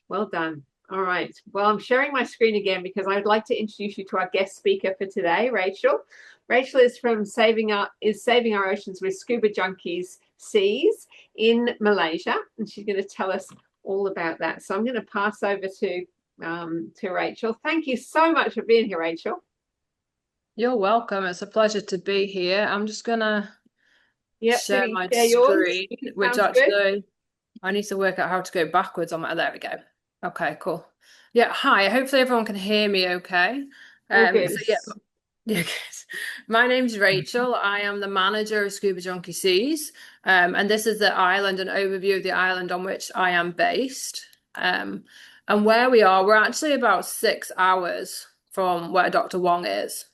Well done. All right. Well, I'm sharing my screen again because I'd like to introduce you to our guest speaker for today, Rachel. Rachel is from Saving Our Oceans with Scuba Junkies S.E.A.S in Malaysia, and she's going to tell us all about that. So I'm going to pass over to Rachel. Thank you so much for being here, Rachel. You're welcome. It's a pleasure to be here. I'm just gonna Yep, so share you my share yours. screen, which Sounds good. actually I need to work out how to go backwards on my, there we go. Okay, cool. Yeah, hi. Hopefully everyone can hear me okay. All good. So yeah, yeah, good. My name's Rachel. I am the manager of Scuba Junkie Seas. And this is the island, an overview of the island on which I am based. And where we are, we're actually about 6 hours from where Dr. Wong is.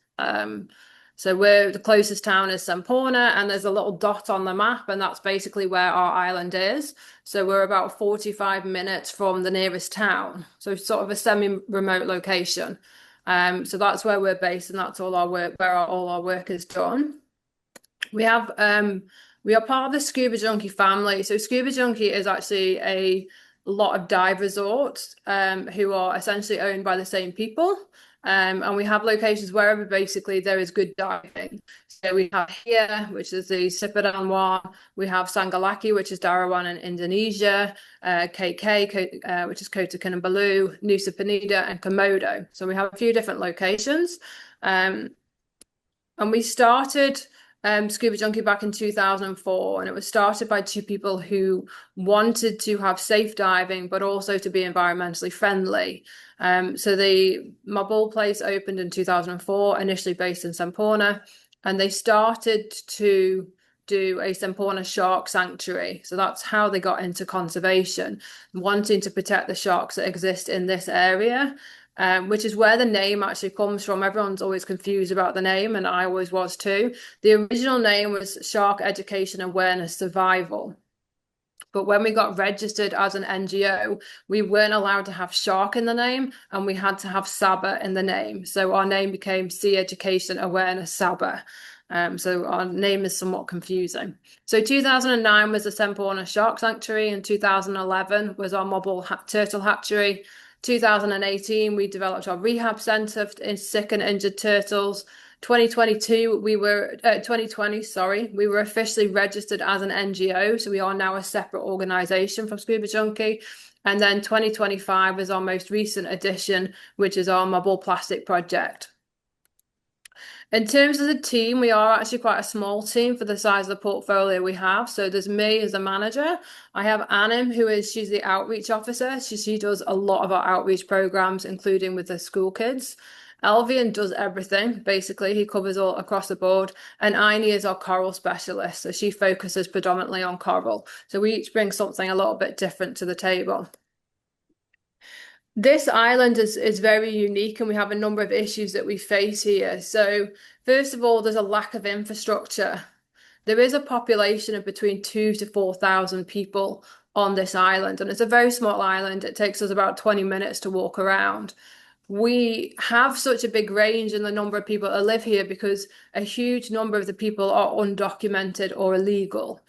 So we're the closest town is Semporna, and there's a little dot on the map, and that's basically where our island is. So we're about 45 minutes from the nearest town. So sort of a semi-remote location. So that's where we're based, and that's all our work, where all our work is done. We have we are part of the Scuba Junkie family. So Scuba Junkie is actually a lot of dive resorts who are essentially owned by the same people. And we have locations wherever basically there is good diving. So we have here, which is the Sipadan one. We have Sangalaki, which is Darawan in Indonesia, KK, which is Kota Kinabalu, Nusa Penida, and Komodo. So we have a few different locations. And we started Scuba Junkie back in 2004, and it was started by two people who wanted to have safe diving, but also to be environmentally friendly. So the Mabul place opened in 2004, initially based in Semporna, and they started to do a Semporna shark sanctuary. So that's how they got into conservation, wanting to protect the sharks that exist in this area. Which is where the name actually comes from. Everyone's always confused about the name, and I always was too. The original name was Shark Education Awareness Survival. But when we got registered as an NGO, we weren't allowed to have shark in the name, and we had to have SABA in the name. So our name became Sea Education Awareness SABA. So our name is somewhat confusing. So 2009 was the Semporna Shark Sanctuary, and 2011 was our Mobile Turtle Hatchery. 2018, we developed our rehab center in sick and injured turtles. 2020, sorry, we were officially registered as an NGO, so we are now a separate organization from Scuba Junkie. And then 2025 is our most recent addition, which is our Mobile Plastic Project. In terms of the team, we are actually quite a small team for the size of the portfolio we have. So there's me as a manager. I have Anim, she's the outreach officer. She does a lot of our outreach programs, including with the school kids. Elvian does everything, basically. He covers all across the board. And Aini is our coral specialist. So she focuses predominantly on coral. So we each bring something a little bit different to the table. This island is very unique, and we have a number of issues that we face here. So first of all, there's a lack of infrastructure. There is a population of between 2,000 to 4,000 people on this island, and it's a very small island. It takes us about 20 minutes to walk around. We have such a big range in the number of people that live here because a huge number of the people are undocumented or illegal.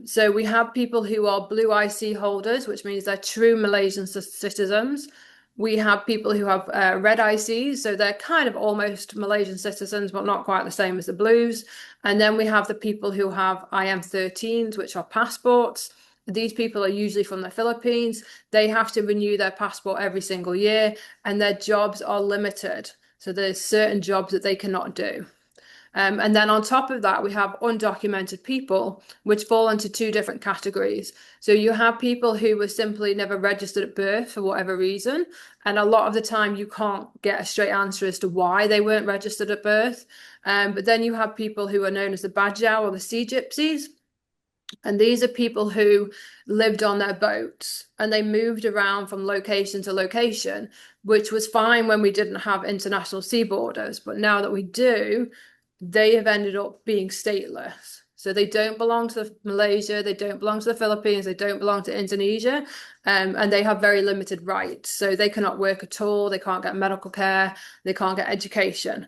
So we have people who are blue IC holders, which means they're true Malaysian citizens. We have people who have red ICs, so they're kind of almost Malaysian citizens, but not quite the same as the blues. And then we have the people who have IM13s, which are passports. These people are usually from the Philippines. They have to renew their passport every single year, and their jobs are limited. So there's certain jobs that they cannot do. And then on top of that, we have undocumented people, which fall into two different categories. So you have people who were simply never registered at birth for whatever reason. And a lot of the time, you can't get a straight answer as to why they weren't registered at birth. But then you have people who are known as the Bajau or the Sea Gypsies. And these are people who lived on their boats and they moved around from location to location, which was fine when we didn't have international sea borders. But now that we do, they have ended up being stateless. So they don't belong to Malaysia, they don't belong to the Philippines, they don't belong to Indonesia, and they have very limited rights. So they cannot work at all, they can't get medical care, they can't get education.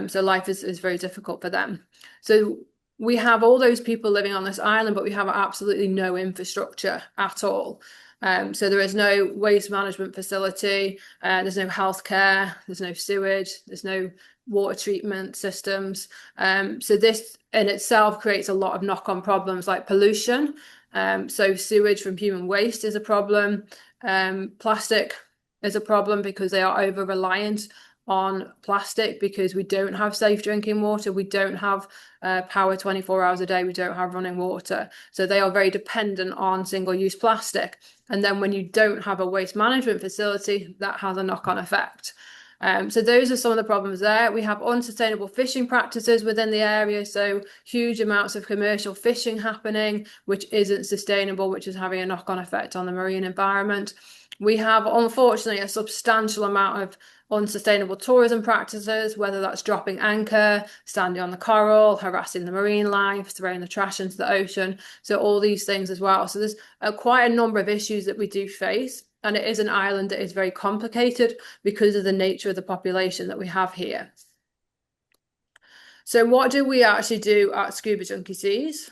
So life is very difficult for them. So we have all those people living on this island, but we have absolutely no infrastructure at all. So there is no waste management facility, there's no healthcare, there's no sewage, there's no water treatment systems. So this in itself creates a lot of knock-on problems like pollution. So sewage from human waste is a problem. Plastic is a problem because they are over-reliant on plastic because we don't have safe drinking water. We don't have power 24 hours a day. We don't have running water. So they are very dependent on single-use plastic. And then when you don't have a waste management facility, that has a knock-on effect. So those are some of the problems there. We have unsustainable fishing practices within the area, so huge amounts of commercial fishing happening, which isn't sustainable, which is having a knock-on effect on the marine environment. We have, unfortunately, a substantial amount of unsustainable tourism practices, whether that's dropping anchor, standing on the coral, harassing the marine life, throwing the trash into the ocean. So all these things as well. So there's quite a number of issues that we do face. And it is an island that is very complicated because of the nature of the population that we have here. So what do we actually do at Scuba Junkies S.E.A.S?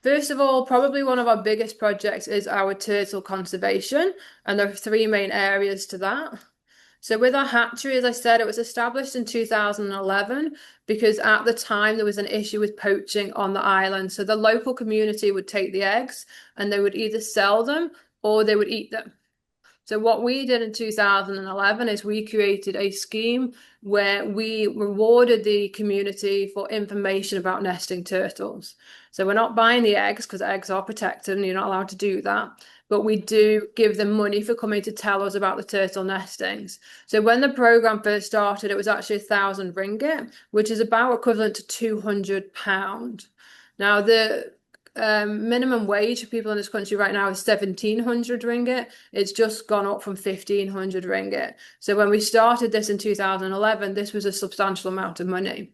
First of all, probably one of our biggest projects is our turtle conservation, and there are three main areas to that. So with our hatchery, as I said, it was established in 2011 because at the time there was an issue with poaching on the island. So the local community would take the eggs and they would either sell them or they would eat them. So what we did in 2011 is we created a scheme where we rewarded the community for information about nesting turtles. So we're not buying the eggs because eggs are protected and you're not allowed to do that. But we do give them money for coming to tell us about the turtle nestings. So when the program first started, it was actually 1,000 ringgit, which is about equivalent to £200. Now, the minimum wage for people in this country right now is 1,700 ringgit. It's just gone up from 1,500 ringgit. So when we started this in 2011, this was a substantial amount of money.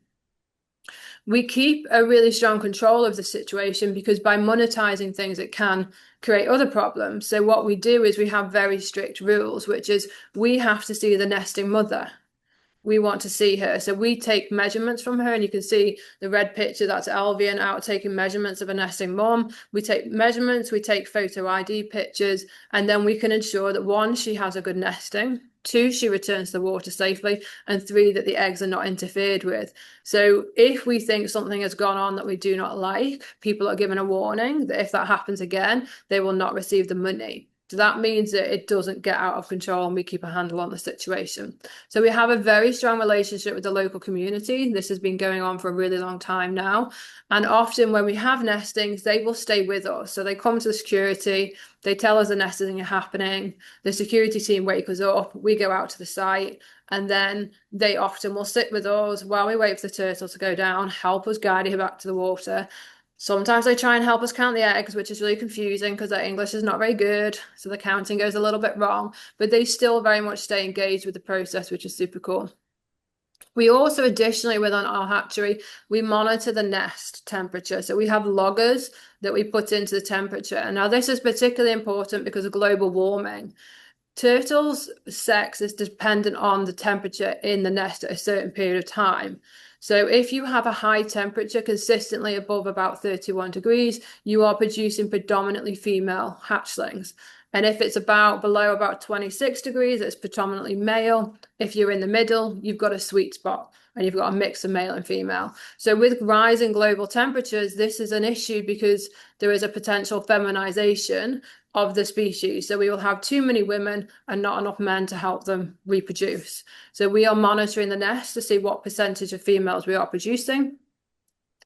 We keep a really strong control of the situation because by monetizing things, it can create other problems. So what we do is we have very strict rules, which is we have to see the nesting mother. We want to see her. So we take measurements from her, and you can see the red picture, that's Alvian out taking measurements of a nesting mom. We take measurements, we take photo ID pictures, and then we can ensure that one, she has a good nesting, two, she returns to the water safely, and three, that the eggs are not interfered with. So if we think something has gone on that we do not like, people are given a warning that if that happens again, they will not receive the money. So that means that it doesn't get out of control and we keep a handle on the situation. So we have a very strong relationship with the local community. This has been going on for a really long time now. And often when we have nestings, they will stay with us. So they come to the security, they tell us the nesting is happening, the security team wake us up, we go out to the site, and then they often will sit with us while we wait for the turtle to go down, help us guide her back to the water. Sometimes they try and help us count the eggs, which is really confusing because their English is not very good. So the counting goes a little bit wrong, but they still very much stay engaged with the process, which is super cool. We also additionally, within our hatchery, we monitor the nest temperature. So we have loggers that we put into the temperature. And now this is particularly important because of global warming. Turtles' sex is dependent on the temperature in the nest at a certain period of time. So if you have a high temperature consistently above about 31 degrees, you are producing predominantly female hatchlings. And if it's below about 26 degrees, it's predominantly male. If you're in the middle, you've got a sweet spot and you've got a mix of male and female. So with rising global temperatures, this is an issue because there is a potential feminization of the species. So we will have too many women and not enough men to help them reproduce. So we are monitoring the nest to see what percentage of females we are producing.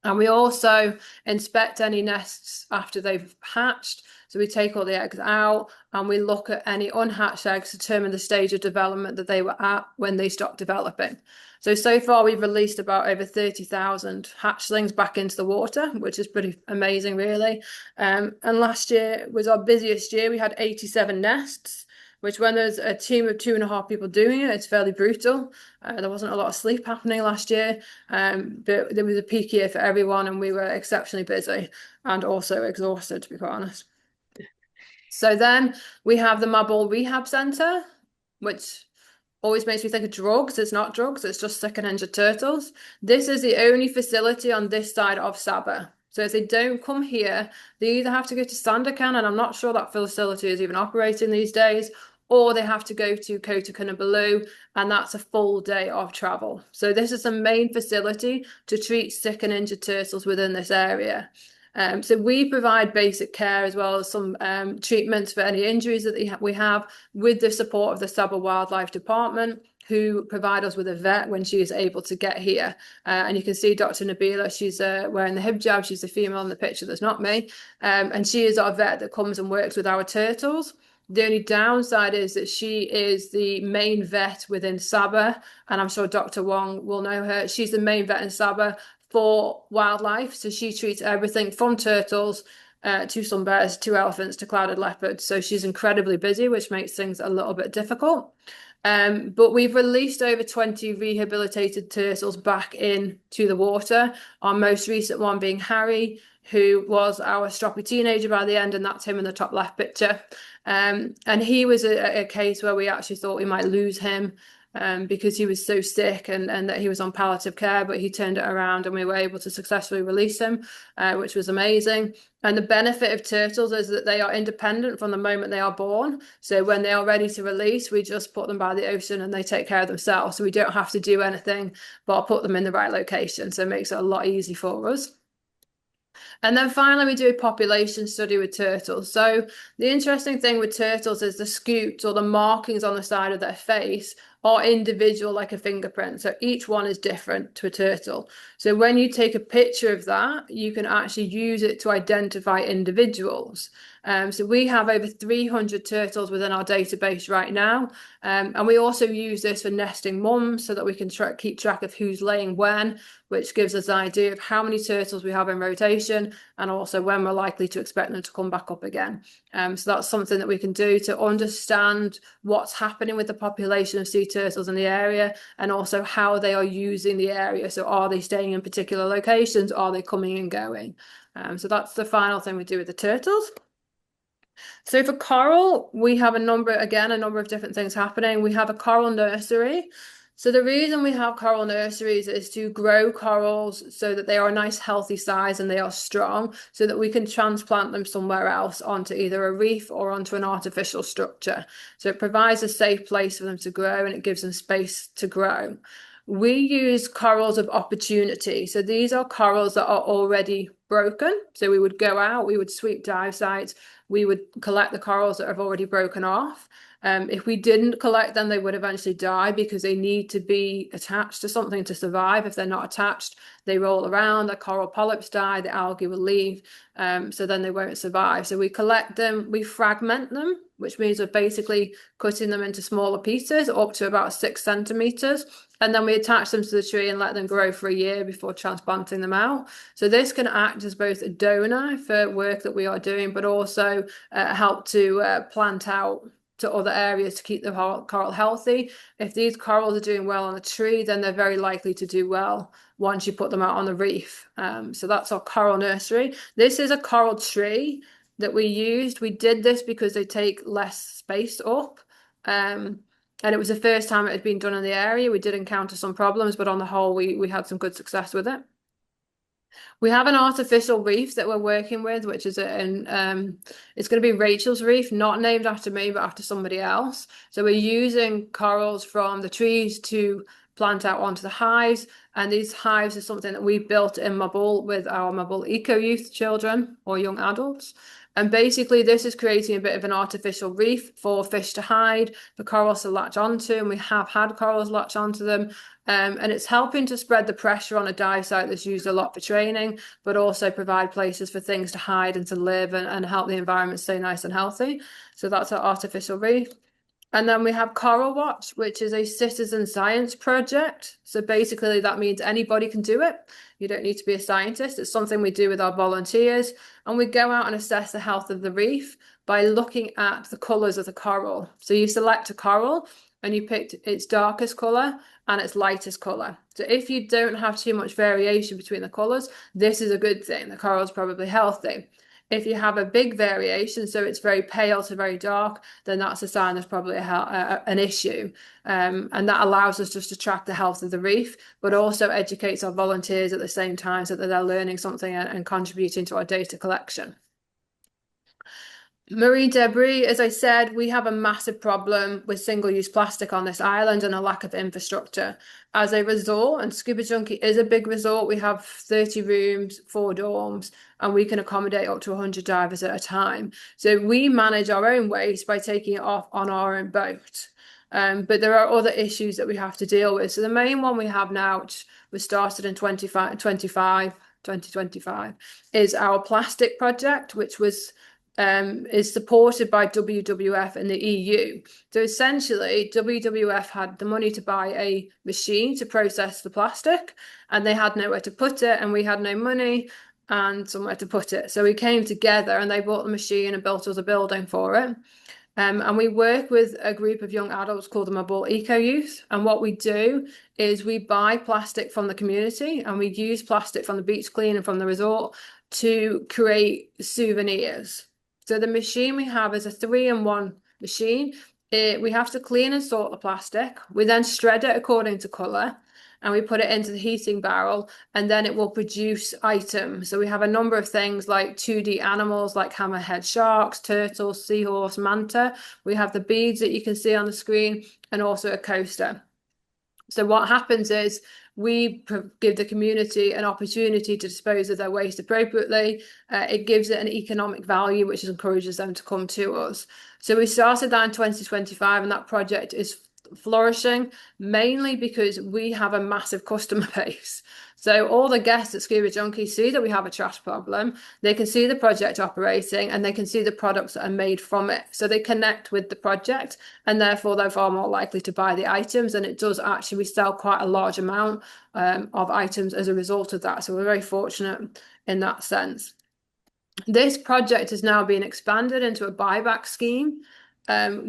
And we also inspect any nests after they've hatched. So we take all the eggs out and we look at any unhatched eggs to determine the stage of development that they were at when they stopped developing. So far we've released about over 30,000 hatchlings back into the water, which is pretty amazing, really. And last year was our busiest year. We had 87 nests, which when there's a team of 2.5 people doing it, it's fairly brutal. There wasn't a lot of sleep happening last year, but there was a peak year for everyone and we were exceptionally busy and also exhausted, to be quite honest. So then we have the Mobile Rehab Centre, which always makes me think of drugs. It's not drugs, it's just second injured turtles. This is the only facility on this side of Sabah. So if they don't come here, they either have to go to Sandakan, and I'm not sure that facility is even operating these days, or they have to go to Kota Kinabalu, and that's a full day of travel. So this is the main facility to treat sick and injured turtles within this area. So we provide basic care as well as some treatments for any injuries that we have with the support of the Sabah Wildlife Department, who provide us with a vet when she is able to get here. And you can see Dr. Nabila, she's wearing the hijab. She's the female in the picture, that's not me. And she is our vet that comes and works with our turtles. The only downside is that she is the main vet within Sabah, and I'm sure Dr. Wong will know her. She's the main vet in Sabah for wildlife. So she treats everything from turtles to some bears, to elephants, to clouded leopards. So she's incredibly busy, which makes things a little bit difficult. But we've released over 20 rehabilitated turtles back into the water. Our most recent one being Harry, who was our stroppy teenager by the end, and that's him in the top left picture. And he was a case where we actually thought we might lose him because he was so sick and that he was on palliative care, but he turned it around and we were able to successfully release him, which was amazing. And the benefit of turtles is that they are independent from the moment they are born. So when they are ready to release, we just put them by the ocean and they take care of themselves. So we don't have to do anything but put them in the right location. So it makes it a lot easier for us. And then finally, we do a population study with turtles. So the interesting thing with turtles is the scutes, or the markings on the side of their face, are individual, like a fingerprint. So each one is different to a turtle. So when you take a picture of that, you can actually use it to identify individuals. So we have over 300 turtles within our database right now. And we also use this for nesting mums so that we can keep track of who's laying when, which gives us an idea of how many turtles we have in rotation and also when we're likely to expect them to come back up again. So that's something that we can do to understand what's happening with the population of sea turtles in the area, and also how they are using the area. So are they staying in particular locations? Are they coming and going? So that's the final thing we do with the turtles. So for coral, we have a number of different things happening. We have a coral nursery. So the reason we have coral nurseries is to grow corals so that they are a nice healthy size and they are strong, so that we can transplant them somewhere else onto either a reef or onto an artificial structure. So it provides a safe place for them to grow and it gives them space to grow. We use corals of opportunity. So these are corals that are already broken. So we would go out, we would sweep dive sites, we would collect the corals that have already broken off. If we didn't collect them, they would eventually die because they need to be attached to something to survive. If they're not attached, they roll around, the coral polyps die, the algae will leave, so then they won't survive. So we collect them, we fragment them, which means we're basically cutting them into smaller pieces up to about 6 centimeters. And then we attach them to the tree and let them grow for a year before transplanting them out. So this can act as both a donor for work that we are doing, but also help to plant out to other areas to keep the coral healthy. If these corals are doing well on a tree, then they're very likely to do well once you put them out on the reef. So that's our coral nursery. This is a coral tree that we used. We did this because they take less space up. And it was the first time it had been done in the area. We did encounter some problems, but on the whole, we had some good success with it. We have an artificial reef that we're working with, which is it's going to be Rachel's reef, not named after me, but after somebody else. So we're using corals from the trees to plant out onto the hives. And these hives are something that we built in Mabul with our Mabul Eco Youth children or young adults. And basically, this is creating a bit of an artificial reef for fish to hide, for corals to latch onto, and we have had corals latch onto them. And it's helping to spread the pressure on a dive site that's used a lot for training, but also provide places for things to hide and to live and help the environment stay nice and healthy. So that's our artificial reef. And then we have Coral Watch, which is a citizen science project. So basically that means anybody can do it. You don't need to be a scientist. It's something we do with our volunteers. And we go out and assess the health of the reef by looking at the colours of the coral. So you select a coral and you pick its darkest colour and its lightest colour. So if you don't have too much variation between the colours, this is a good thing. The coral's probably healthy. If you have a big variation, so it's very pale to very dark, then that's a sign there's probably an issue. And that allows us just to track the health of the reef, but also educates our volunteers at the same time so that they're learning something and contributing to our data collection. Marine debris, as I said, we have a massive problem with single-use plastic on this island and a lack of infrastructure. As a resort, and Scuba Junkie is a big resort, we have 30 rooms, 4 dorms, and we can accommodate up to 100 divers at a time. So we manage our own waste by taking it off on our own boat. But there are other issues that we have to deal with. So the main one we have now, which was started in 2025, is our plastic project, which is supported by WWF and the EU. So essentially, WWF had the money to buy a machine to process the plastic, and they had nowhere to put it, and we had no money and somewhere to put it. So we came together and they bought the machine and built us a building for it. And we work with a group of young adults called the Mobile Eco Youth. And what we do is we buy plastic from the community and we use plastic from the beach clean and from the resort to create souvenirs. So the machine we have is a 3-in-1 machine. We have to clean and sort the plastic. We then shred it according to colour and we put it into the heating barrel, and then it will produce items. So we have a number of things like 2D animals like hammerhead sharks, turtles, seahorse, manta. We have the beads that you can see on the screen and also a coaster. So what happens is we give the community an opportunity to dispose of their waste appropriately. It gives it an economic value, which encourages them to come to us. So we started that in 2025, and that project is flourishing, mainly because we have a massive customer base. So all the guests at Scuba Junkies see that we have a trash problem, they can see the project operating, and they can see the products that are made from it. So they connect with the project, and therefore they're far more likely to buy the items. And it does actually, we sell quite a large amount of items as a result of that. So we're very fortunate in that sense. This project is now being expanded into a buyback scheme.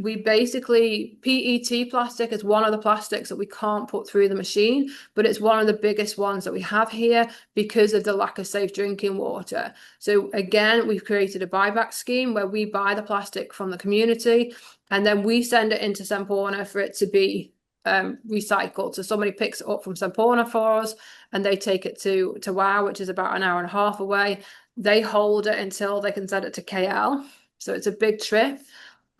We basically, PET plastic is one of the plastics that we can't put through the machine, but it's one of the biggest ones that we have here because of the lack of safe drinking water. So again, we've created a buyback scheme where we buy the plastic from the community and then we send it into Semporna for it to be recycled. So somebody picks it up from Semporna for us and they take it to WOW, which is about an hour and a half away. They hold it until they can send it to KL. So it's a big trip.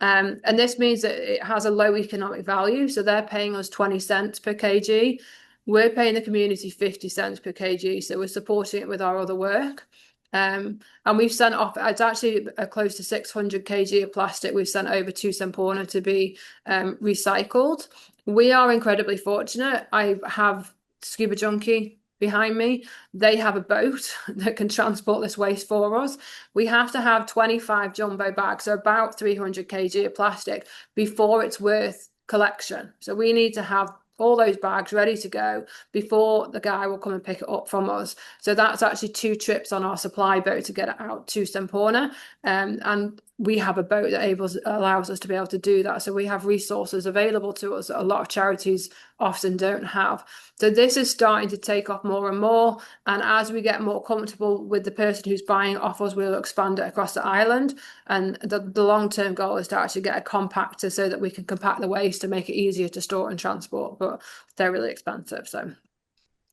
And this means that it has a low economic value. So they're paying us 20 cents per kg. We're paying the community 50 cents per kg. So we're supporting it with our other work. And we've sent off, it's actually close to 600 kg of plastic we've sent over to Semporna to be recycled. We are incredibly fortunate. I have Scuba Junkie behind me. They have a boat that can transport this waste for us. We have to have 25 jumbo bags, so about 300 kg of plastic before it's worth collection. So we need to have all those bags ready to go before the guy will come and pick it up from us. So that's actually 2 trips on our supply boat to get it out to Semporna. And we have a boat that allows us to be able to do that. So we have resources available to us that a lot of charities often don't have. So this is starting to take off more and more. And as we get more comfortable with the person who's buying it off us, we'll expand it across the island. And the long-term goal is to actually get a compactor so that we can compact the waste to make it easier to store and transport. But they're really expensive. So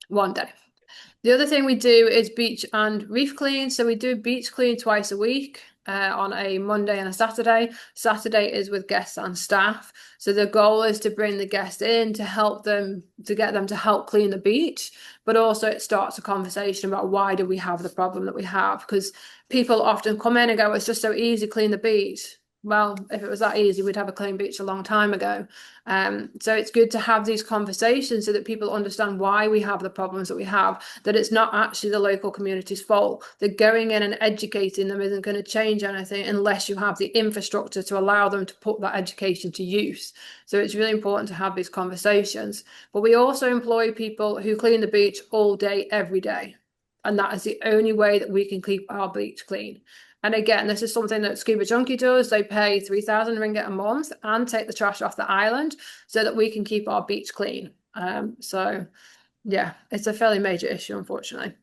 one day. The other thing we do is beach and reef clean. So we do beach clean twice a week. On a Monday and a Saturday. Saturday is with guests and staff. So the goal is to bring the guests in to help them, to get them to help clean the beach, but also it starts a conversation about why do we have the problem that we have? Because people often come in and go, it's just so easy to clean the beach. Well, if it was that easy, we'd have a clean beach a long time ago. So it's good to have these conversations so that people understand why we have the problems that we have, that it's not actually the local community's fault. That going in and educating them isn't going to change anything unless you have the infrastructure to allow them to put that education to use. So it's really important to have these conversations. But we also employ people who clean the beach all day, every day. And that is the only way that we can keep our beach clean. And again, this is something that Scuba Junkie does. They pay 3,000 ringgit a month and take the trash off the island so that we can keep our beach clean. So yeah, it's a fairly major issue, unfortunately.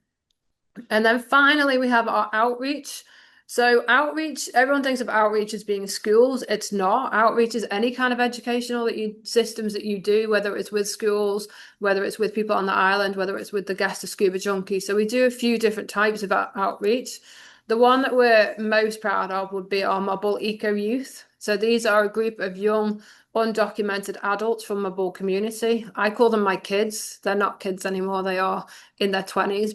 And then finally, we have our outreach. So outreach, everyone thinks of outreach as being schools. It's not. Outreach is any kind of educational systems that you do, whether it's with schools, whether it's with people on the island, whether it's with the guests of Scuba Junkie. So we do a few different types of outreach. The one that we're most proud of would be our Mobile Eco Youth. So these are a group of young, undocumented adults from Mobile community. I call them my kids. They're not kids anymore. They are in their 20s,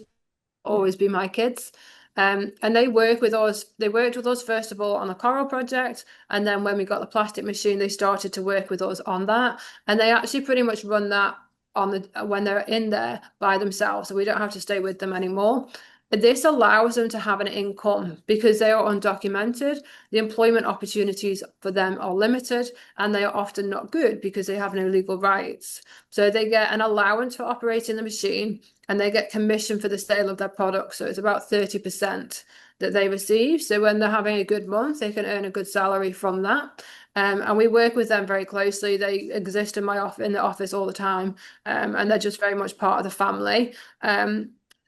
always be my kids. And they work with us. They worked with us first of all on the coral project, and then when we got the plastic machine, they started to work with us on that. And they actually pretty much run that on the when they're in there by themselves, so we don't have to stay with them anymore. This allows them to have an income because they are undocumented. The employment opportunities for them are limited, and they are often not good because they have no legal rights. So they get an allowance for operating the machine, and they get commission for the sale of their products. So it's about 30% that they receive. So when they're having a good month, they can earn a good salary from that. And we work with them very closely. They exist in in the office all the time, and they're just very much part of the family.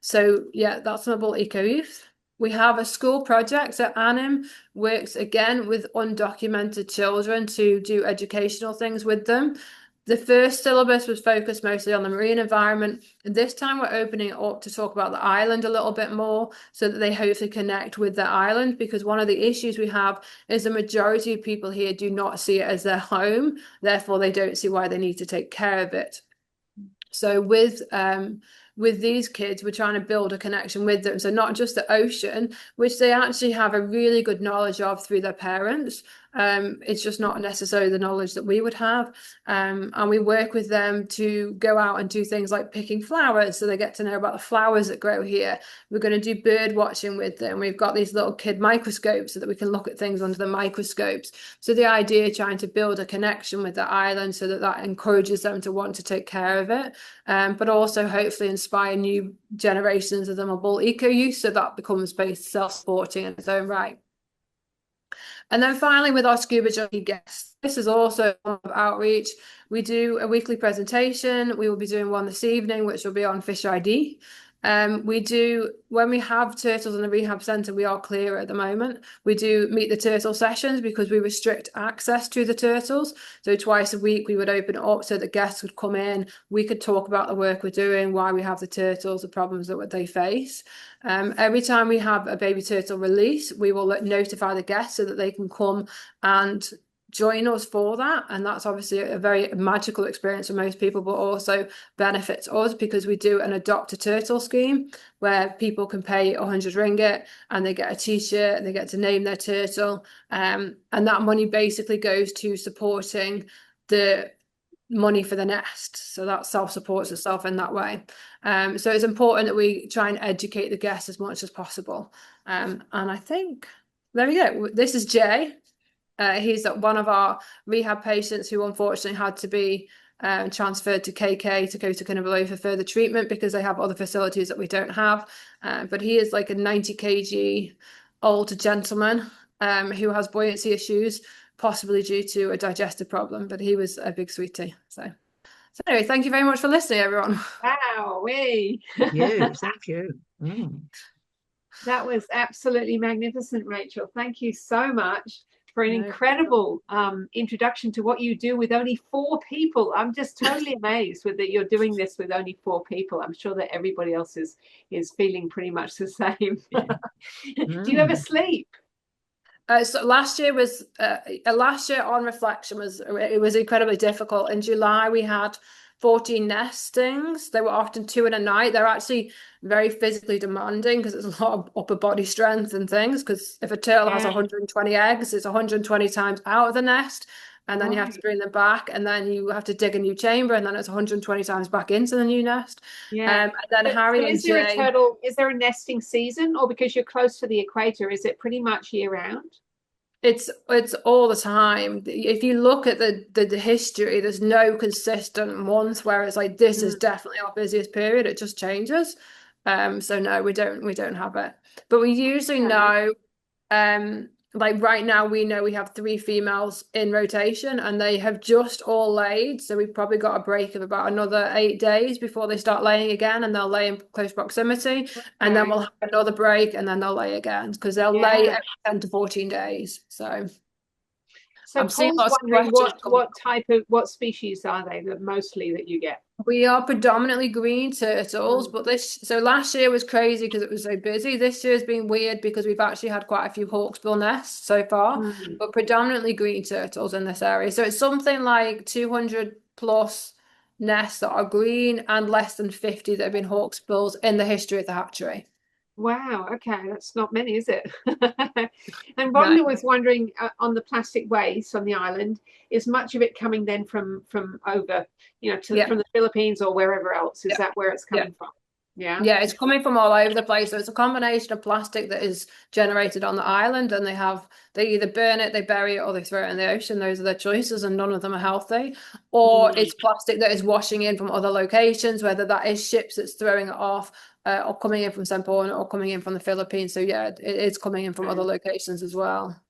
So yeah, that's Mobile Eco Youth. We have a school project. So ANIM works again with undocumented children to do educational things with them. The first syllabus was focused mostly on the marine environment. And this time we're opening it up to talk about the island a little bit more so that they hopefully connect with the island, because one of the issues we have is the majority of people here do not see it as their home. Therefore, they don't see why they need to take care of it. So with these kids, we're trying to build a connection with them. So not just the ocean, which they actually have a really good knowledge of through their parents. It's just not necessarily the knowledge that we would have. And we work with them to go out and do things like picking flowers, so they get to know about the flowers that grow here. We're going to do bird watching with them. We've got these little kid microscopes so that we can look at things under the microscopes. So the idea is trying to build a connection with the island so that that encourages them to want to take care of it, but also hopefully inspire new generations of the Mobile Eco Youth, so that becomes based self-supporting in its own right. And then finally, with our Scuba Junkie guests, this is also outreach. We do a weekly presentation. We will be doing one this evening, which will be on fish ID. We do, when we have turtles in the rehab centre, we are clear at the moment. We do meet the turtle sessions because we restrict access to the turtles. So twice a week we would open it up so that guests would come in. We could talk about the work we're doing, why we have the turtles, the problems that they face. Every time we have a baby turtle release, we will notify the guests so that they can come and join us for that. And that's obviously a very magical experience for most people, but also benefits us because we do an adopt a turtle scheme where people can pay 100 ringgit and they get a t-shirt and they get to name their turtle. And that money basically goes to supporting the money for the nest. So that self-supports itself in that way. So it's important that we try and educate the guests as much as possible. And I think, there we go. This is Jay. He's one of our rehab patients who unfortunately had to be transferred to KK to go to Kinabalu for further treatment because they have other facilities that we don't have. But he is like a 90 kg old gentleman who has buoyancy issues, possibly due to a digestive problem. But he was a big sweetie. So anyway, thank you very much for listening, everyone. Wow, we. Thank you. That was absolutely magnificent, Rachel. Thank you so much for an incredible introduction to what you do with only 4 people. I'm just totally amazed that you're doing this with only 4 people. I'm sure that everybody else is feeling pretty much the same. Do you ever sleep? So last year on reflection was incredibly difficult. In July we had 14 nestings. They were often 2 in a night. They're actually very physically demanding because it's a lot of upper body strength and things. Because if a turtle has 120 eggs, it's 120 times out of the nest, and then you have to bring them back, and then you have to dig a new chamber, and then it's 120 times back into the new nest. Yeah. And then Harry and Jay. Is there a nesting season, or because you're close to the equator, is it pretty much year round? It's all the time. If you look at the history, there's no consistent month where it's like this is definitely our busiest period. It just changes. So no, we don't have it. But we usually know like right now we know we have 3 females in rotation and they have just all laid, so we've probably got a break of about another 8 days before they start laying again, and they'll lay in close proximity, and then Okay. we'll have another break and then they'll lay again because they'll lay Yeah. every 10 to 14 days. So So I'm seeing Paul's lots of wondering questions coming. what species are they that mostly that you get? We are predominantly green turtles, Mm. but so last year was crazy because it was so busy. This year's been weird because we've actually had quite a few hawksbill nests so far, Mm. but predominantly green turtles in this area. So it's something like 200 plus nests that are green and less than 50 that have been hawksbills in the history of the hatchery. Wow, okay, that's not many, is it? And No. Rhonda was wondering on the plastic waste on the island, is much of it coming then from over, Yeah. from the Philippines or wherever else? Is Yeah. that where it's Yeah. coming from? Yeah. Yeah, it's coming from all over the place. So it's a combination of plastic that is generated on the island, and they either burn it, they bury it, or they throw it in the ocean. Those are their choices, and none of them are healthy. Or Mm. it's plastic that is washing in from other locations, whether that is ships that's throwing it off, or coming in from St. or coming in from the Philippines. So yeah, it is coming in from other Okay. locations as well.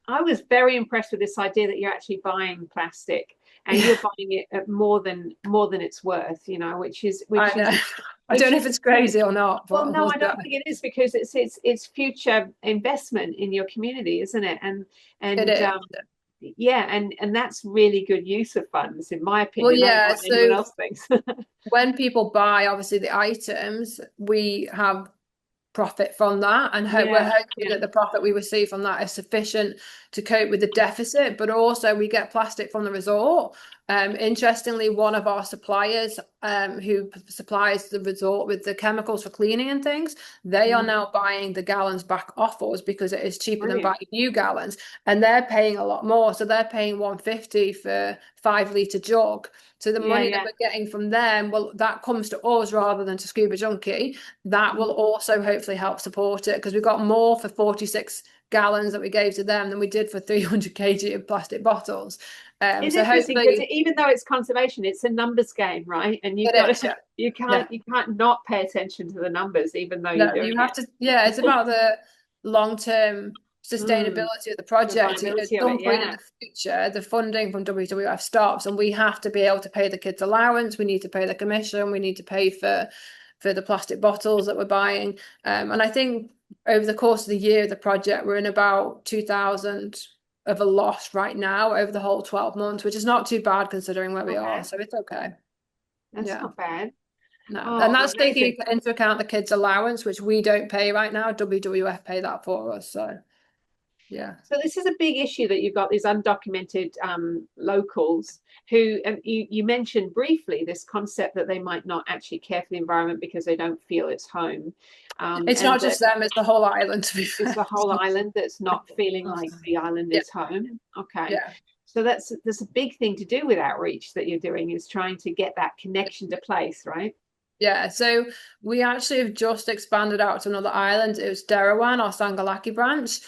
I was very impressed with this idea that you're actually buying plastic and Yeah, you're buying it at more than it's worth, which is I which know. is I which don't know if is it's crazy or not, well, but no, we'll I see. don't think it is because it's future investment in your community, isn't it? And It and is. yeah, and that's really good use of funds, in my Well, opinion. I don't know yeah. what anyone So else thinks. when people buy, obviously the items, we have profit from that, and we're Yeah, hoping yeah. that the profit we receive from that is sufficient to cope with the deficit, but also we get plastic from the resort. Interestingly, one of our suppliers, who supplies the resort with the chemicals for cleaning and things, they are Mm, now buying the gallons back off us because it is cheaper than brilliant. buying new gallons, and they're paying a lot more. So they're paying 150 for 5 litre jug. So the Yeah, money that yeah. we're getting from them, well, that comes to us rather than to Scuba Junkie. That will also hopefully help support it because we got more for 46 gallons that we gave to them than we did for 300 kg of plastic bottles. It's So interesting because hopefully even though it's conservation, it's a numbers game, right? And you've it got is. to, Yeah. you Yeah. can't not pay attention to the numbers, even though you're No, doing you have it. to. Yeah, it's about the long-term Mm, sustainability of the the project. At viability of it, some point in yeah. the future, the funding from WWF stops, and we have to be able to pay the kids' allowance. We need to pay the commission. We need to pay for the plastic bottles that we're buying. And I think over the course of the year of the project, we're in about 2,000 of a loss right now over the whole 12 months, which is not too bad considering where we Not are. bad. So it's okay. That's Yeah. not bad. No, and Oh, that's taking amazing. into account the kids' allowance, which we don't pay right now. WWF pay that for us. So yeah, So this is a big issue that you've got these undocumented locals who, and you mentioned briefly this concept that they might not actually care for the environment because they don't feel it's home, it's and not that just them; it's the whole island. To be it's fair. the whole island that's not feeling like the island Yeah, is home. Okay. yeah. So that's a big thing to do with outreach that you're doing is trying to get that connection to place, right? Yeah, so we actually have just expanded out to another island. It was Derawan, our Sangalaki branch.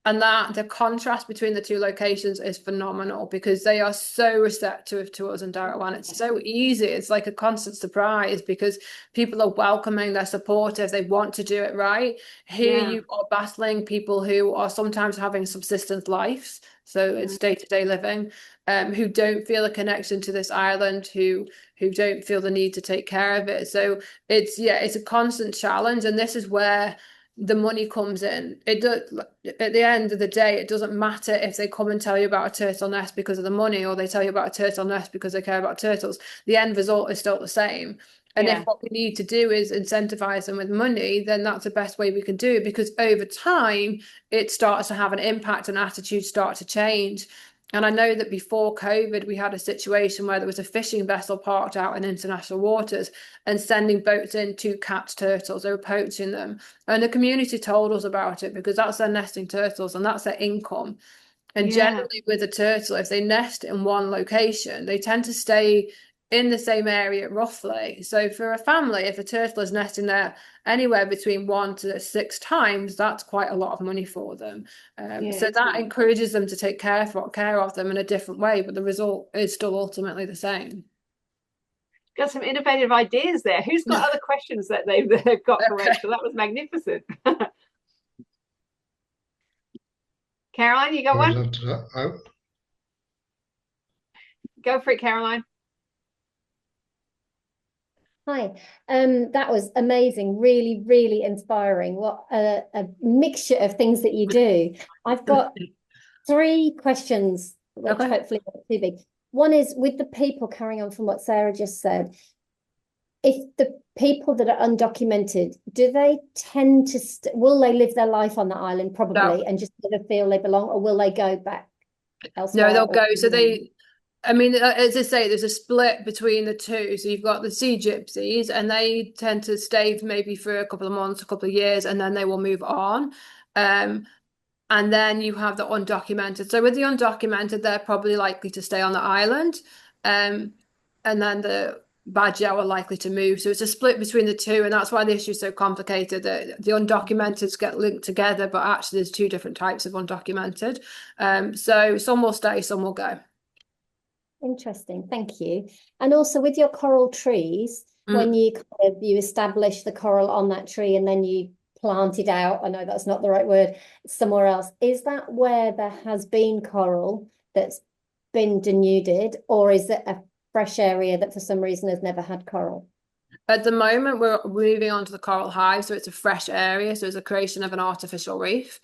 And that the contrast between the two locations is phenomenal because they are so receptive to us in Derawan. It's so easy. It's like a constant surprise because people are welcoming, they're supportive, they want to do it right. Here Yeah. you are battling people who are sometimes having subsistence lives, so it's Mm. day-to-day living, who don't feel a connection to this island, who don't feel the need to take care of it. So it's a constant challenge, and this is where the money comes in. It does at the end of the day, it doesn't matter if they come and tell you about a turtle nest because of the money, or they tell you about a turtle nest because they care about turtles. The end result is still the same. And if Yeah. what we need to do is incentivize them with money, then that's the best way we can do it because over time it starts to have an impact and attitudes start to change. And I know that before COVID, we had a situation where there was a fishing vessel parked out in international waters and sending boats in to catch turtles. They were poaching them. And the community told us about it because that's their nesting turtles and that's their income. And Yeah. generally, with a turtle, if they nest in one location, they tend to stay in the same area roughly. So, for a family, if a turtle is nesting there anywhere between 1 to 6 times, that's quite a lot of money for them. Yeah, So isn't that it? encourages them to take care of them in a different way, but the result is still ultimately the same. Got some innovative ideas there. Who's got other questions that they've got for Okay. Rachel? That was magnificent. Caroline, you got I would one? love to. Go for it, Caroline. Hi, that was amazing. Really, really inspiring. What a mixture of things that you do. I've got three questions, which Okay. hopefully aren't too big. One is with the people, carrying on from what Sarah just said, if the people that are undocumented, do they tend to, will they live their life on that island No, probably and just sort of feel they belong, or will they go back no, elsewhere? they'll go. So I mean, as I say, there's a split between the two. So you've got the sea gypsies, and they tend to stay maybe for a couple of months, a couple of years, and then they will move on. Um, and then you have the undocumented. So with the undocumented, they're probably likely to stay on the island. Um, and then the Badger are likely to move. So it's a split between the two, and that's why the issue is so complicated. That the undocumented get linked together, but actually there's two different types of undocumented. So some will stay, some will go. Interesting, thank you. And also with your coral trees, when Mm. you you establish the coral on that tree and then you plant it out, I know that's not the right word, somewhere else, is that where there has been coral that's been denuded, or is it a fresh area that for some reason has never had coral? At the moment, we're moving on to the coral hive, so it's a fresh area, so it's a creation of an artificial reef.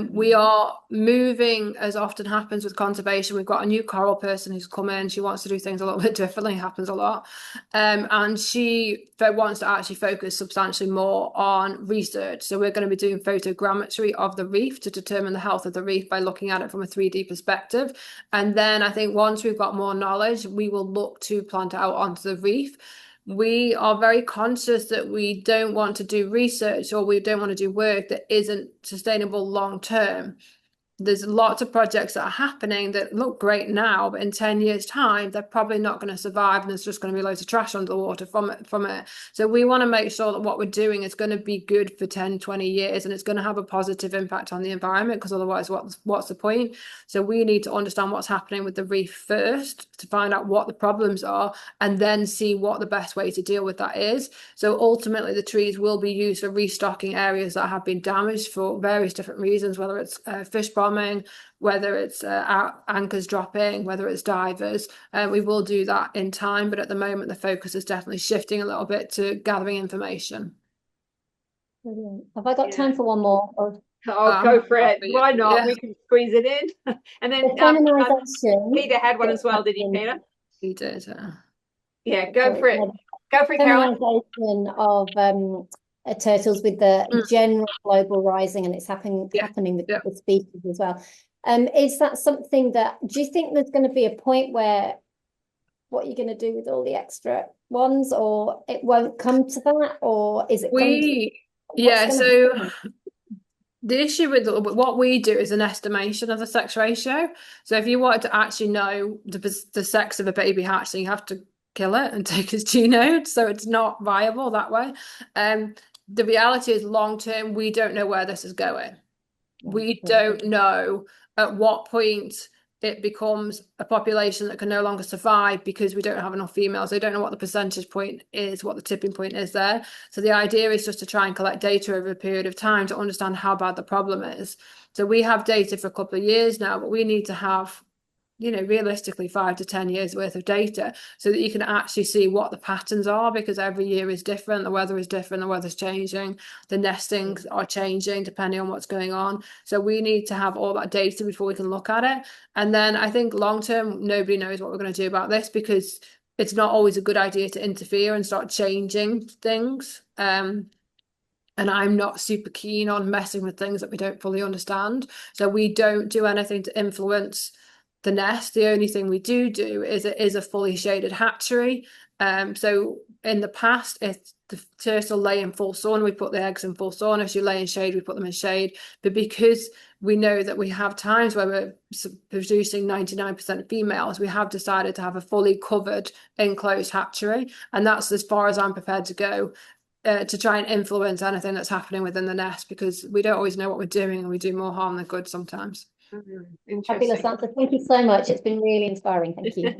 We are moving, as often happens with conservation. We've got a new coral person who's come in. She wants to do things a little bit differently. It happens a lot. And she wants to actually focus substantially more on research. So we're going to be doing photogrammetry of the reef to determine the health of the reef by looking at it from a 3D perspective. And then I think once we've got more knowledge, we will look to plant out onto the reef. We are very conscious that we don't want to do research or we don't want to do work that isn't sustainable long term. There's lots of projects that are happening that look great now, but in 10 years' time, they're probably not going to survive, and there's just going to be loads of trash under the water from it. So we want to make sure that what we're doing is going to be good for 10, 20 years, and it's going to have a positive impact on the environment, because otherwise, what's the point? So we need to understand what's happening with the reef first to find out what the problems are, and then see what the best way to deal with that is. So ultimately, the trees will be used for restocking areas that have been damaged for various different reasons, whether it's fish bombing, whether it's anchors dropping, whether it's divers. We will do that in time, but at the moment the focus is definitely shifting a little bit to gathering information. Brilliant. Have I got Yeah. time for one more? Oh, go for it. Happy. Why not? Yeah, We can squeeze it in. And then The feminisation Peter had one as that's well, did he, Peter? he did. Yeah, go sorry, for it. Go for it, Caroline. feminisation of turtles with the Mm. general global rising, and it's happening Yeah, with yeah. the species as well. Is that something that, do you think there's going to be a point where what you're going to do with all the extra ones, or it won't come to that, or is it coming to what's Yeah, going to so happen? the issue with what we do is an estimation of the sex ratio. So if you wanted to actually know the sex of a baby hatchling, you have to kill it and take its genome. So it's not viable that way. The reality is, long term, we don't know where this is going. We don't know at what point it becomes a population that can no longer survive because we don't have enough females. They don't know what the percentage point is, what the tipping point is there. So the idea is just to try and collect data over a period of time to understand how bad the problem is. So we have data for a couple of years now, but we need to have, realistically 5 to 10 years worth of data so that you can actually see what the patterns are, because every year is different. The weather is different. The weather's changing. The nestings are changing depending on what's going on. So we need to have all that data before we can look at it. And then I think long term, nobody knows what we're going to do about this, because it's not always a good idea to interfere and start changing things. And I'm not super keen on messing with things that we don't fully understand. So we don't do anything to influence the nest. The only thing we do is it is a fully shaded hatchery. So in the past, if the turtle lay in full sun, we put the eggs in full sun. If you lay in shade, we put them in shade. But because we know that we have times where we're producing 99% females, we have decided to have a fully covered enclosed hatchery. And that's as far as I'm prepared to go. To try and influence anything that's happening within the nest, because we don't always know what we're doing and we do more harm than good sometimes. Fabulous Interesting. answer. Thank you so much. It's been really inspiring. Thank you.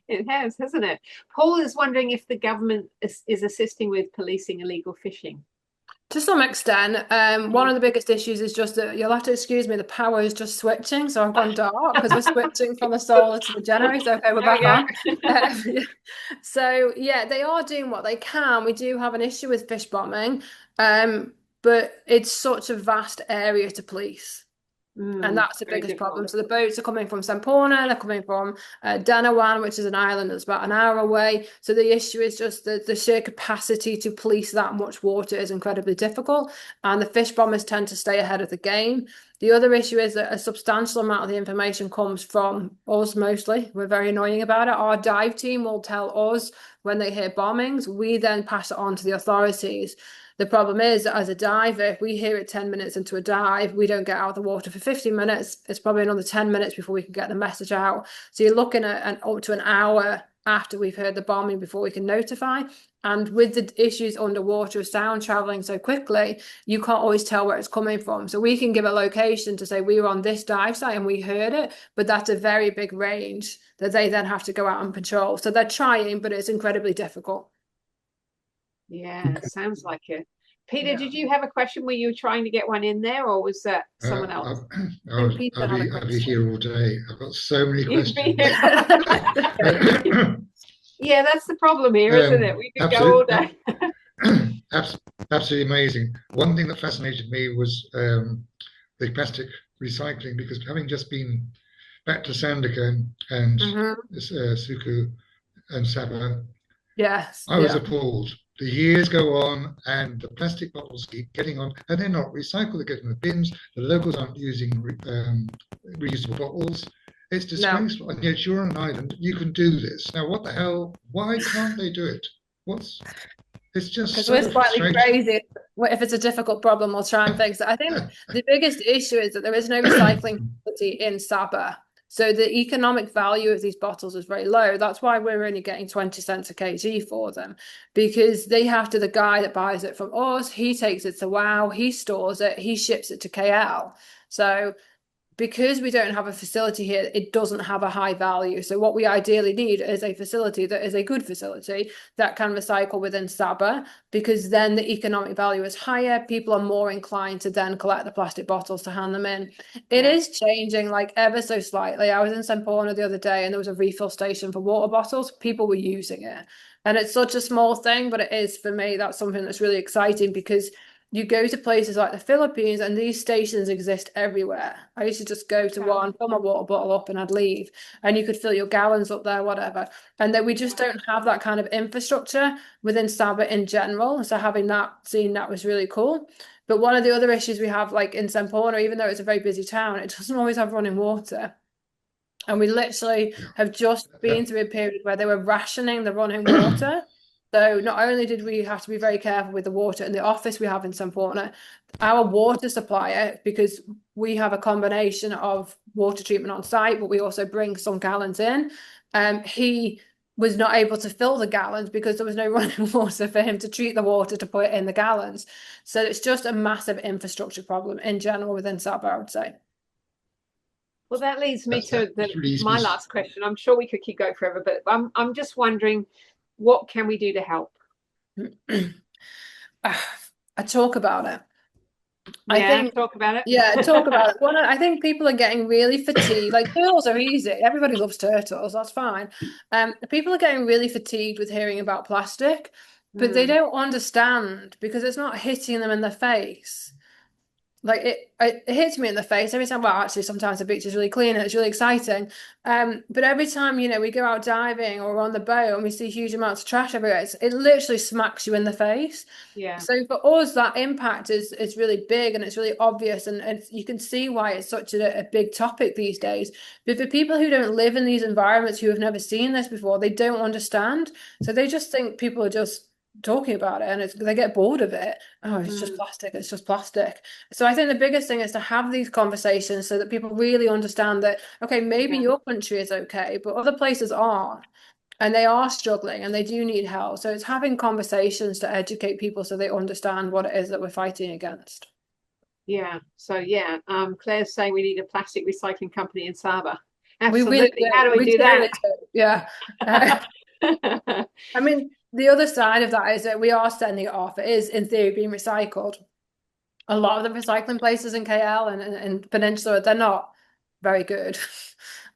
It has, hasn't it? Paul is wondering if the government is assisting with policing illegal fishing. To some extent, one of the biggest issues is just that you'll have to excuse me, the power is just switching. So I've gone dark because we're switching from the solar to the generator. Okay, we're back on. So yeah, they are doing what they can. We do have an issue with fish bombing, but it's such a vast area to police. And that's the biggest problem. So the boats are coming from Semporna, they're coming from Danawan, which is an island that's about an hour away. So the issue is just that the sheer capacity to police that much water is incredibly difficult. And the fish bombers tend to stay ahead of the game. The other issue is that a substantial amount of the information comes from us mostly. We're very annoying about it. Our dive team will tell us when they hear bombings. We then pass it on to the authorities. The problem is that as a diver, if we hear it 10 minutes into a dive, we don't get out of the water for 50 minutes. It's probably another 10 minutes before we can get the message out. So you're looking at up to an hour after we've heard the bombing before we can notify. And with the issues underwater, sound traveling so quickly, you can't always tell where it's coming from. So we can give a location to say we were on this dive site and we heard it, but that's a very big range that they then have to go out and patrol. So they're trying, but it's incredibly difficult. Yeah, sounds like it. Peter, did you have a question? Were you trying to get one in there, or was that someone else? I'll be here all day. I've got so many questions. Yeah, that's the problem here, isn't it? We could go all day. Absolutely amazing. One thing that fascinated me was the plastic recycling, because having just been back to Sandakan and Suku and Sabah, yes, I was appalled. The years go on and the plastic bottles keep getting on, and they're not recycled. They're getting the bins. The locals aren't using reusable bottles. It's disgraceful. And yet you're on an island. You can do this. Now, what the hell? Why can't they do it? It's just because so we're slightly crazy. If it's a difficult problem, we'll try and fix it. I think the biggest issue is that there is no recycling facility in Sabah. So the economic value of these bottles is very low. That's why we're only getting 20 cents a kg for them, because the guy that buys it from us, he takes it to WOW, he stores it, he ships it to KL. So because we don't have a facility here, it doesn't have a high value. So what we ideally need is a facility that is a good facility that can recycle within Sabah, because then the economic value is higher. People are more inclined to then collect the plastic bottles to hand them in. It is changing like ever so slightly. I was in Semporna the other day and there was a refill station for water bottles. People were using it. And it's such a small thing, but it is, for me, that's something that's really exciting, because you go to places like the Philippines and these stations exist everywhere. I used to just go to one, fill my water bottle up and I'd leave, and you could fill your gallons up there, whatever. And then we just don't have that kind of infrastructure within Sabah in general. So seeing that was really cool. But one of the other issues we have, like in Semporna, even though it's a very busy town, it doesn't always have running water. And we literally have just been through a period where they were rationing the running water. So not only did we have to be very careful with the water in the office we have in Semporna, our water supplier, because we have a combination of water treatment on site, but we also bring some gallons in, he was not able to fill the gallons because there was no running water for him to treat the water to put it in the gallons. So it's just a massive infrastructure problem in general within Sabah, I would say. Well, that leads me to my last question. I'm sure we could keep going forever, but I'm just wondering, what can we do to help? I talk about it. Talk about it. Yeah, talk about it. I think people are getting really fatigued. Like, turtles are easy. Everybody loves turtles. That's fine. People are getting really fatigued with hearing about plastic, but they don't understand, because it's not hitting them in the face. Like it hits me in the face every time. Well, actually, sometimes the beach is really clean and it's really exciting. But every time, we go out diving or on the boat and we see huge amounts of trash everywhere, it literally smacks you in the face. Yeah. So for us, that impact is really big and it's really obvious, and you can see why it's such a big topic these days. But for people who don't live in these environments, who have never seen this before, they don't understand. So they just think people are just talking about it, and they get bored of it. Oh, it's just plastic, it's just plastic. So I think the biggest thing is to have these conversations so that people really understand that, okay, maybe your country is okay, but other places aren't, and they are struggling and they do need help. So it's having conversations to educate people so they understand what it is that we're fighting against. Claire's saying we need a plastic recycling company in Sabah. Absolutely. How do we do that? Yeah. I mean, the other side of that is that we are sending it off. It is, in theory, being recycled. A lot of the recycling places in KL and Peninsula, they're not very good.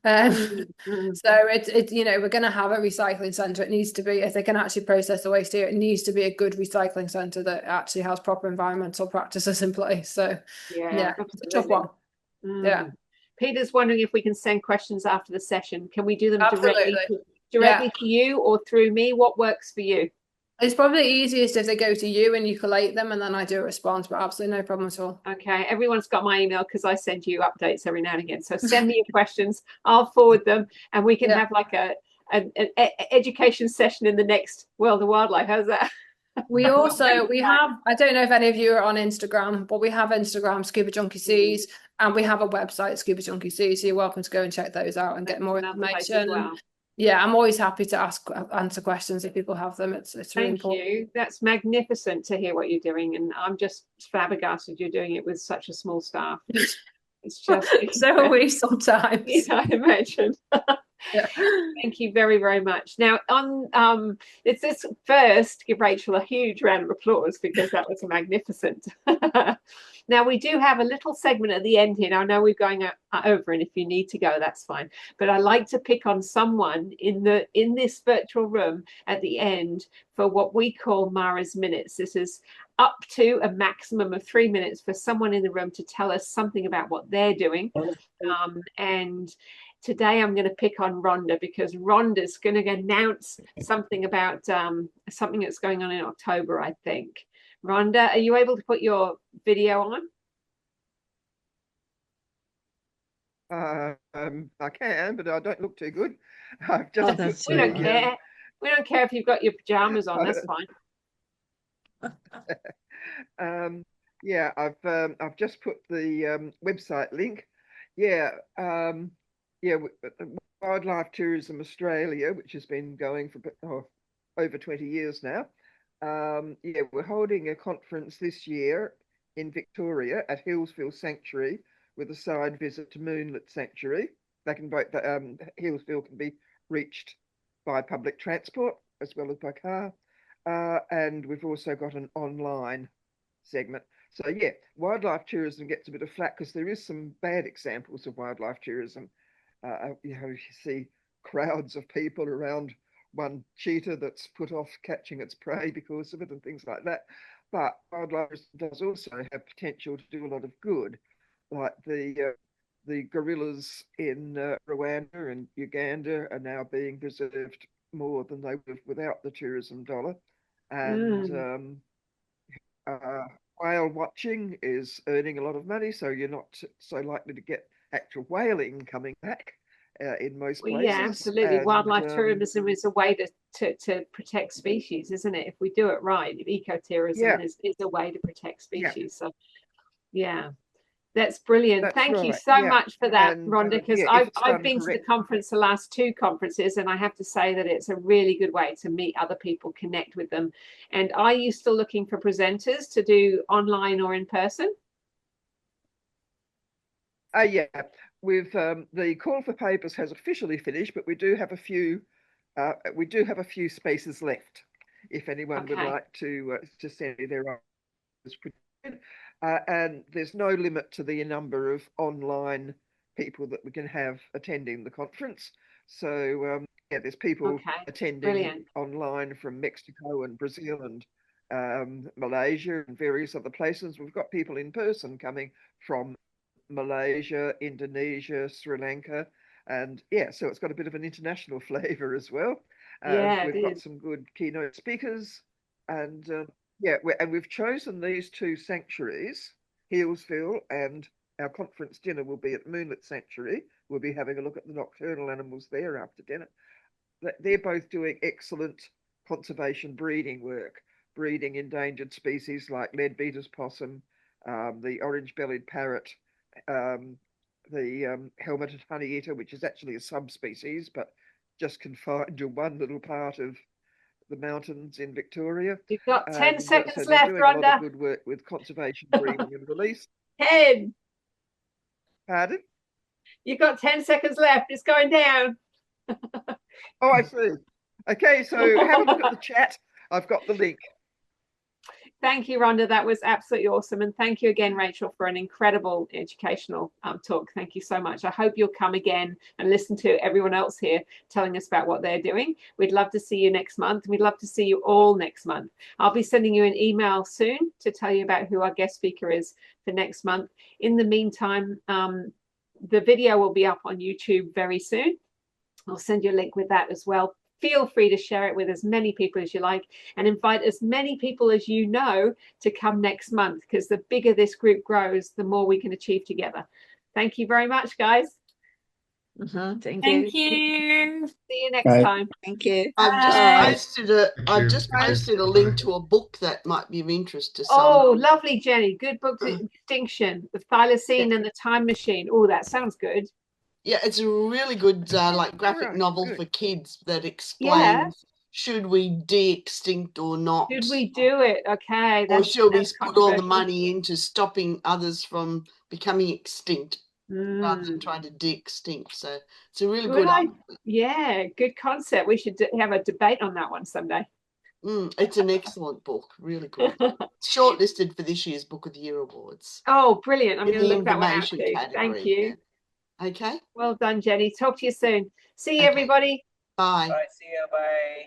So it's you know, we're going to have a recycling centre. It needs to be, if they can actually process the waste here, it needs to be a good recycling centre that actually has proper environmental practices in place. So yeah, it's a tough one. Yeah. Peter's wondering if we can send questions after the session. Can we do them directly Absolutely. to you or through me? What works for you? It's probably easiest if they go to you and you collate them and then I do a response, but absolutely no problem at all. Okay, everyone's got my email because I send you updates every now and again. So send me your questions, I'll forward them, and we can have like an education session in the next World of Wildlife. How's that? We have, I don't know if any of you are on Instagram, but we have Instagram, Scuba Junkie S.E.A.S, and we have a website, Scuba Junkie S.E.A.S, so you're welcome to go and check those out and get more information. Well. Yeah, I'm always happy to answer questions if people have them. It's really important. Thank you. That's magnificent to hear what you're doing, and I'm just flabbergasted you're doing it with such a small staff. It's just so are we sometimes. Yeah, I imagine. Yeah. Thank you very, very much. Now, on it's this first, give Rachel a huge round of applause because that was magnificent. Now we do have a little segment at the end here. Now, I know we're going over, and if you need to go, that's fine. But I like to pick on someone in this virtual room at the end for what we call Mara's Minutes. This is up to a maximum of 3 minutes for someone in the room to tell us something about what they're doing. And today I'm going to pick on Rhonda because Rhonda's going to announce something about something that's going on in October, I think. Rhonda, are you able to put your video on? I can, but I don't look too good. I've just we don't care. We don't care if you've got your pajamas on. That's fine. Yeah, I've just put the website link. Yeah, Wildlife Tourism Australia, which has been going for over 20 years now. Yeah, we're holding a conference this year in Victoria at Hillsville Sanctuary with a side visit to Moonlit Sanctuary. They can both, Hillsville can be reached by public transport as well as by car. And we've also got an online segment. So yeah, wildlife tourism gets a bit of flack because there is some bad examples of wildlife tourism. You know, you see crowds of people around one cheetah that's put off catching its prey because of it and things like that. But wildlife does also have potential to do a lot of good, like the gorillas in Rwanda and Uganda are now being preserved more than they would have without the tourism dollar. And whale watching is earning a lot of money, so you're not so likely to get actual whaling coming back in most places. Yeah, absolutely. And wildlife tourism is a way to protect species, isn't it? If we do it right, ecotourism is a way to protect species. So yeah, that's brilliant. Thank you so much for that, Rhonda, because I've been to the conference, the last 2 conferences, and I have to say that it's a really good way to meet other people, connect with them. And are you still looking for presenters to do online or in person? Yeah, we've the call for papers has officially finished, but we do have a few spaces left if anyone would like to send me their own. And there's no limit to the number of online people that we can have attending the conference. So yeah, there's people attending online from Mexico and Brazil and Malaysia and various other places. We've got people in person coming from Malaysia, Indonesia, Sri Lanka, and yeah, so it's got a bit of an international flavour as well. We've got some good keynote speakers, and we've chosen these 2 sanctuaries, Hillsville, and our conference dinner will be at Moonlit Sanctuary. We'll be having a look at the nocturnal animals there after dinner. They're both doing excellent conservation breeding work, breeding endangered species like leadbeater's possum, the orange-bellied parrot, the helmeted honeyeater, which is actually a subspecies, but just confined to one little part of the mountains in Victoria. You've got 10 seconds so left, doing Rhonda. A lot of good work with conservation breeding and release. 10. Pardon? You've got 10 seconds left. It's going down. Oh, I see. Okay, so have a look at the chat. I've got the link. Thank you, Rhonda. That was absolutely awesome. And thank you again, Rachel, for an incredible educational talk. Thank you so much. I hope you'll come again and listen to everyone else here telling us about what they're doing. We'd love to see you next month. We'd love to see you all next month. I'll be sending you an email soon to tell you about who our guest speaker is for next month. In the meantime, the video will be up on YouTube very soon. I'll send you a link with that as well. Feel free to share it with as many people as you like and invite as many people as you know to come next month, because the bigger this group grows, the more we can achieve together. Thank you very much, guys. Thank Thank you. you. See you next time. Thank you. I've just Thank you. posted a link to a book that might be of interest to some. Oh, lovely, Jenny. Good book, Extinction, the Thylacine and the Time Machine. Oh, that sounds good. Yeah, it's a really good like graphic novel for kids that explains should we de-extinct or not? Should we do it? Okay. Or should we put all the money into stopping others from becoming extinct rather than trying to de-extinct? So it's a really good yeah, good concept. We should have a debate on that one someday. It's an excellent book, really good. Shortlisted for this year's Book of the Year Awards. Oh, brilliant. I'm going to look that one out too. Thank you. Yeah. Okay. Well done, Jenny. Talk to you soon. See you, everybody. Bye. Bye. See you. Bye.